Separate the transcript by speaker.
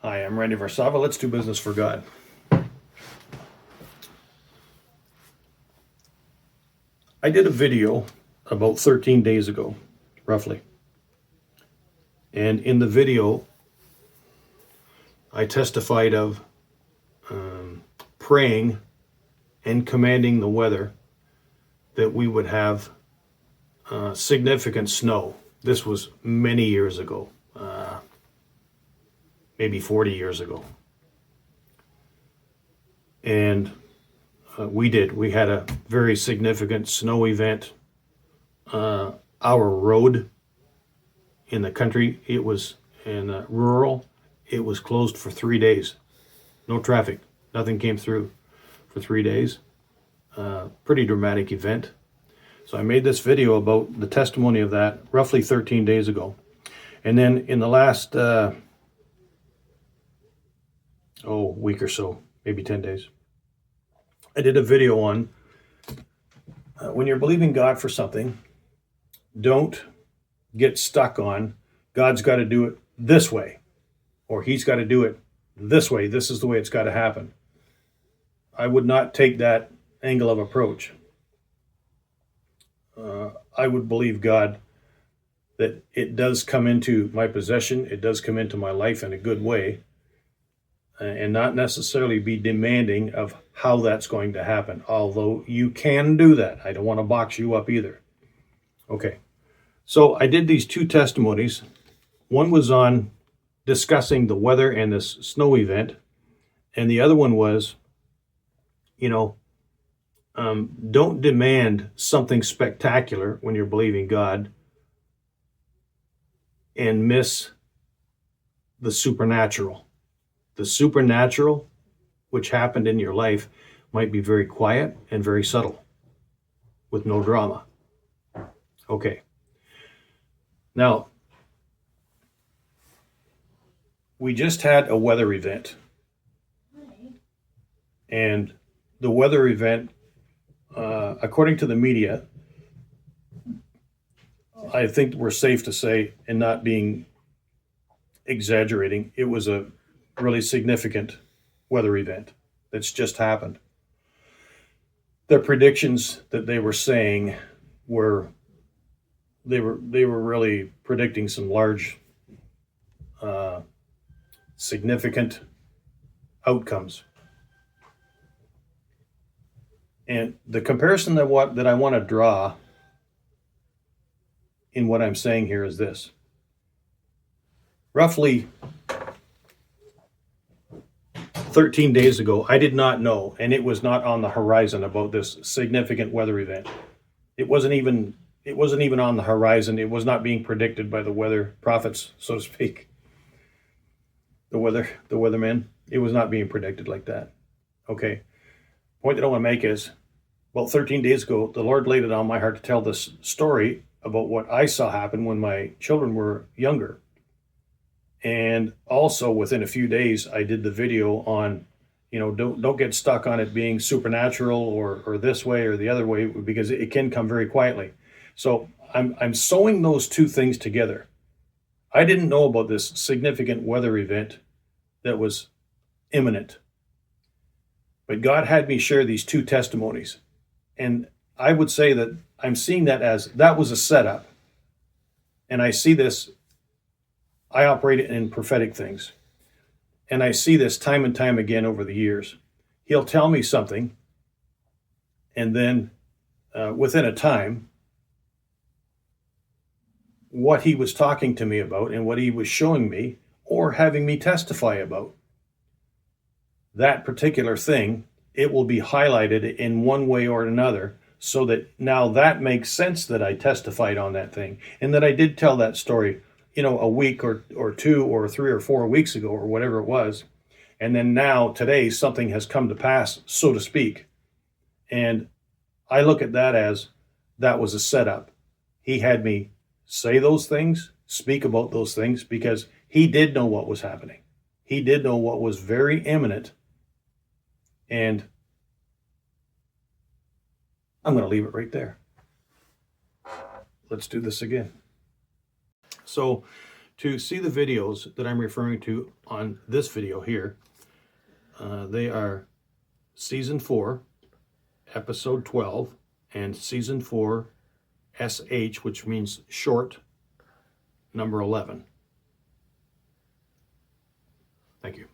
Speaker 1: Hi, I'm Randy Varsava. Let's do business for God. I did a video about 13 days ago, roughly. And in the video, I testified of praying and commanding the weather that we would have significant snow. This was many years ago, maybe 40 years ago. And we did. We had a very significant snow event. Our road in the country, it was in rural, it was closed for 3 days. No traffic. Nothing came through for 3 days. Pretty dramatic event. So I made this video about the testimony of that roughly 13 days ago. And then in the last week or so, maybe 10 days, I did a video on when you're believing God for something, don't get stuck on God's got to do it this way, or he's got to do it this way. This is the way it's got to happen. I would not take that angle of approach. I would believe God that it does come into my possession, it does come into my life in a good way, and not necessarily be demanding of how that's going to happen, although you can do that. I don't want to box you up either. Okay, so I did these two testimonies. One was on discussing the weather and this snow event, and the other one was, don't demand something spectacular when you're believing God and miss the supernatural. The supernatural, which happened in your life, might be very quiet and very subtle with no drama. Okay. Now, we just had a weather event. And the weather event, according to the media, I think we're safe to say, and not being exaggerating, it was a really significant weather event that's just happened. The predictions that they were saying were they were really predicting some large significant outcomes. And the comparison that I want to draw in what I'm saying here is this. Roughly 13 days ago, I did not know, and it was not on the horizon, about this significant weather event. It wasn't even on the horizon. It was not being predicted by the weather prophets, so to speak. The weathermen. It was not being predicted like that. Okay. Point that I want to make is, about 13 days ago, the Lord laid it on my heart to tell this story about what I saw happen when my children were younger. And also within a few days, I did the video on, don't get stuck on it being supernatural or this way or the other way, because it can come very quietly. So I'm sewing those two things together. I didn't know about this significant weather event that was imminent. But God had me share these two testimonies. And I would say that I'm seeing that as that was a setup. And I see this, I operate in prophetic things. And I see this time and time again over the years. He'll tell me something, and then within a time, what he was talking to me about and what he was showing me or having me testify about, that particular thing, it will be highlighted in one way or another, so that now that makes sense that I testified on that thing and that I did tell that story, a week or 2 or 3 or 4 weeks ago or whatever it was. And then now today something has come to pass, so to speak. And I look at that as that was a setup. He had me say those things, speak about those things, because he did know what was happening. He did know what was very imminent. And I'm going to leave it right there. Let's do this again. So to see the videos that I'm referring to on this video here. They are Season 4, Episode 12, and Season 4, SH, which means short, number 11. Thank you.